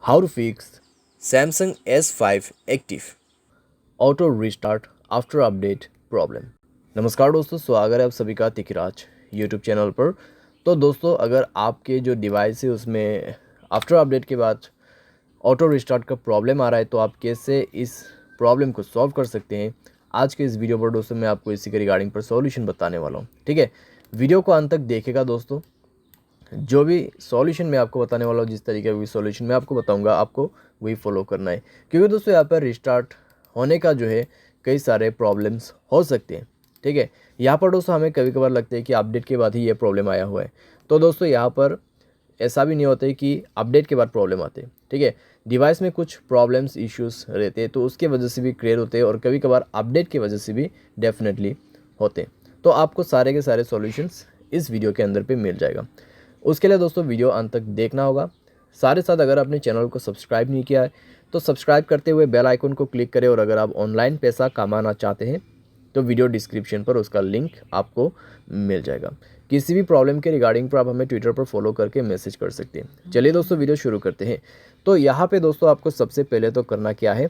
How to fix Samsung S5 Active Auto Restart After Update Problem। नमस्कार दोस्तों, स्वागत है आप सभी का तिकराज यूट्यूब चैनल पर। तो दोस्तों, अगर आपके जो डिवाइस है उसमें आफ्टर अपडेट के बाद ऑटो रिस्टार्ट का प्रॉब्लम आ रहा है तो आप कैसे इस प्रॉब्लम को सॉल्व कर सकते हैं, आज के इस वीडियो पर दोस्तों मैं आपको इसी के रिगार्डिंग पर सॉल्यूशन बताने वाला हूँ। ठीक है, वीडियो को अंत तक देखेगा दोस्तों। जो भी सॉल्यूशन मैं आपको बताने वाला हूँ, जिस तरीके का भी सॉल्यूशन मैं आपको बताऊंगा, आपको वही फॉलो करना है, क्योंकि दोस्तों यहाँ पर रिस्टार्ट होने का जो है कई सारे प्रॉब्लम्स हो सकते हैं। ठीक है, यहाँ पर दोस्तों हमें कभी कभार लगता है कि अपडेट के बाद ही ये प्रॉब्लम आया हुआ है, तो दोस्तों यहाँ पर ऐसा भी नहीं होता है कि अपडेट के बाद प्रॉब्लम आते हैं। ठीक है, डिवाइस में कुछ प्रॉब्लम्स इश्यूज़ रहते हैं तो उसके वजह से भी क्लियर होते हैं, और कभी कभार अपडेट की वजह से भी डेफिनेटली होते हैं। तो आपको सारे के सारे सॉल्यूशंस इस वीडियो के अंदर पे मिल जाएगा। उसके लिए दोस्तों वीडियो अंत तक देखना होगा। साथ साथ अगर आपने चैनल को सब्सक्राइब नहीं किया है तो सब्सक्राइब करते हुए बेल आइकन को क्लिक करें, और अगर आप ऑनलाइन पैसा कमाना चाहते हैं तो वीडियो डिस्क्रिप्शन पर उसका लिंक आपको मिल जाएगा। किसी भी प्रॉब्लम के रिगार्डिंग पर आप हमें ट्विटर पर फॉलो करके मैसेज कर सकते हैं। चलिए दोस्तों, वीडियो शुरू करते हैं। तो यहाँ पे दोस्तों आपको सबसे पहले तो करना क्या है,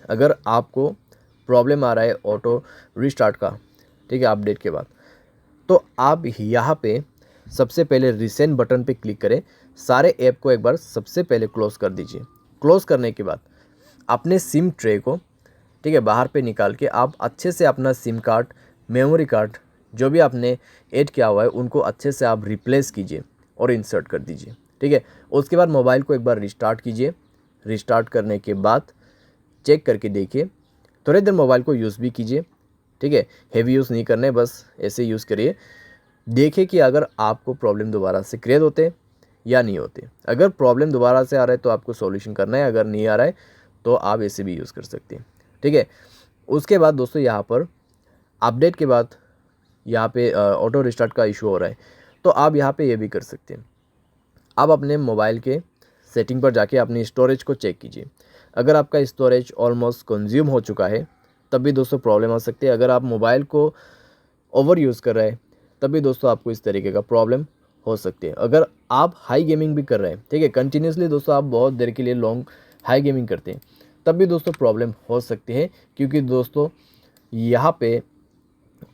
अगर आपको प्रॉब्लम आ रहा है ऑटो रिस्टार्ट का, ठीक है, अपडेट के बाद, तो आप यहाँ पे सबसे पहले रिसेंट बटन पे क्लिक करें। सारे ऐप को एक बार सबसे पहले क्लोज़ कर दीजिए। क्लोज़ करने के बाद अपने सिम ट्रे को, ठीक है, बाहर पे निकाल के आप अच्छे से अपना सिम कार्ड, मेमोरी कार्ड जो भी आपने ऐड किया हुआ है उनको अच्छे से आप रिप्लेस कीजिए और इंसर्ट कर दीजिए। ठीक है, उसके बाद मोबाइल को एक बार रिस्टार्ट कीजिए। रिस्टार्ट करने के बाद चेक करके देखिए, थोड़ी देर मोबाइल को यूज़ भी कीजिए। ठीक है, हेवी यूज़ नहीं करना है, बस ऐसे यूज़ करिए। देखिए कि अगर आपको प्रॉब्लम दोबारा से क्रिएट होते या नहीं होते। अगर प्रॉब्लम दोबारा से आ रहा है तो आपको सॉल्यूशन करना है, अगर नहीं आ रहा है तो आप ऐसे भी यूज़ कर सकते हैं। ठीक है, उसके बाद दोस्तों यहाँ पर अपडेट के बाद यहाँ पे ऑटो रिस्टार्ट का इशू हो रहा है, तो आप यहाँ पे ये भी कर सकते हैं। आप अपने मोबाइल के सेटिंग पर जाके अपनी स्टोरेज को चेक कीजिए। अगर आपका स्टोरेज ऑलमोस्ट कंज्यूम हो चुका है तब भी दोस्तों प्रॉब्लम आ सकती है। अगर आप मोबाइल को ओवर यूज़ कर रहे हैं तब भी दोस्तों आपको इस तरीके का प्रॉब्लम हो सकती है। अगर आप हाई गेमिंग भी कर रहे हैं, ठीक है, कंटिन्यूसली दोस्तों आप बहुत देर के लिए लॉन्ग हाई गेमिंग करते हैं, तब भी दोस्तों प्रॉब्लम हो सकती है, क्योंकि दोस्तों यहाँ पे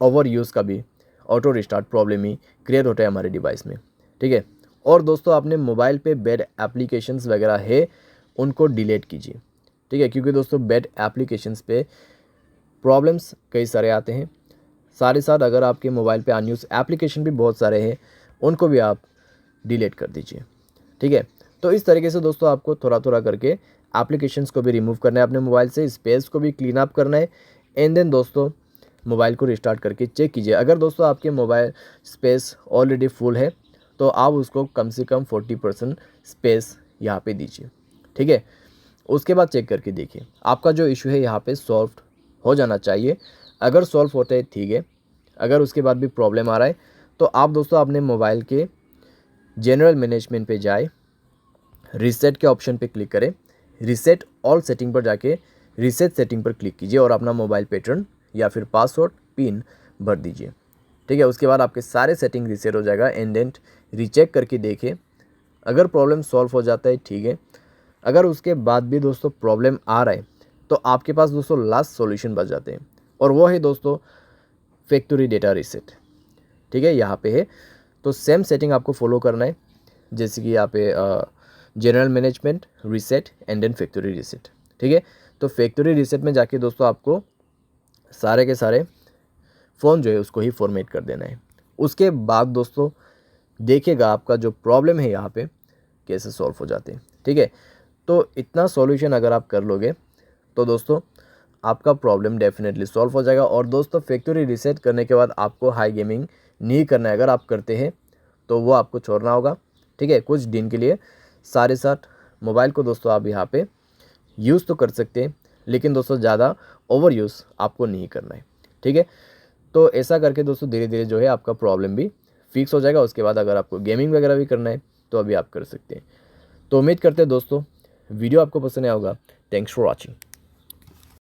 ओवर यूज़ का भी ऑटो रिस्टार्ट प्रॉब्लम ही क्रिएट होता है हमारे डिवाइस में। ठीक है, और दोस्तों आपने मोबाइल पे बैड एप्लीकेशंस वगैरह है उनको डिलीट कीजिए। ठीक है, क्योंकि दोस्तों बैड एप्लीकेशंस पे प्रॉब्लम्स कई सारे आते हैं। साथ ही साथ अगर आपके मोबाइल पे अनयूज़ एप्लीकेशन भी बहुत सारे हैं उनको भी आप डिलीट कर दीजिए। ठीक है, तो इस तरीके से दोस्तों आपको थोड़ा थोड़ा करके एप्लीकेशंस को भी रिमूव करना है अपने मोबाइल से, स्पेस को भी क्लीन अप करना है, एंड देन दोस्तों मोबाइल को रिस्टार्ट करके चेक कीजिए। अगर दोस्तों आपके मोबाइल स्पेस ऑलरेडी फुल है तो आप उसको कम से कम 40% स्पेस यहाँ पे दीजिए। ठीक है, उसके बाद चेक करके देखिए आपका जो इशू है यहाँ पे सॉल्व हो जाना चाहिए। अगर सॉल्व होता है ठीक है, अगर उसके बाद भी प्रॉब्लम आ रहा है तो आप दोस्तों अपने मोबाइल के जनरल मैनेजमेंट पे जाए, रीसेट के ऑप्शन पे क्लिक करें, रीसेट ऑल सेटिंग पर जाके रीसेट सेटिंग पर क्लिक कीजिए और अपना मोबाइल पैटर्न या फिर पासवर्ड पिन भर दीजिए। ठीक है, उसके बाद आपके सारे सेटिंग रीसेट हो जाएगा, एंड देन रीचेक करके देखिए। अगर प्रॉब्लम सॉल्व हो जाता है ठीक है, अगर उसके बाद भी दोस्तों प्रॉब्लम आ रहा है तो आपके पास दोस्तों लास्ट सॉल्यूशन बच जाते हैं, और वो है दोस्तों फैक्ट्री डेटा रीसेट। ठीक है, यहाँ पे है, तो सेम सेटिंग आपको फॉलो करना है, जैसे कि यहाँ पे general management, reset and then factory reset. ठीक है, तो फैक्ट्री रीसेट में जाके दोस्तों आपको सारे के सारे फ़ोन जो है उसको ही फॉर्मेट कर देना है। उसके बाद दोस्तों देखिएगा आपका जो प्रॉब्लम है यहाँ पे कैसे सॉल्व हो जाते हैं। ठीक है, तो इतना सॉल्यूशन अगर आप कर लोगे तो दोस्तों आपका प्रॉब्लम डेफिनेटली सॉल्व हो जाएगा। और दोस्तों फैक्ट्री रीसेट करने के बाद आपको हाई गेमिंग नहीं करना है। अगर आप करते हैं तो वो आपको छोड़ना होगा। ठीक है, कुछ दिन के लिए। सारे साथ मोबाइल को दोस्तों आप यहाँ पे यूज़ तो कर सकते हैं, लेकिन दोस्तों ज़्यादा ओवर यूज़ आपको नहीं करना है। ठीक है, तो ऐसा करके दोस्तों धीरे धीरे जो है आपका प्रॉब्लम भी फिक्स हो जाएगा। उसके बाद अगर आपको गेमिंग वगैरह भी करना है तो अभी आप कर सकते हैं। तो उम्मीद करते हैं दोस्तों वीडियो आपको पसंद आया होगा। Thanks for watching.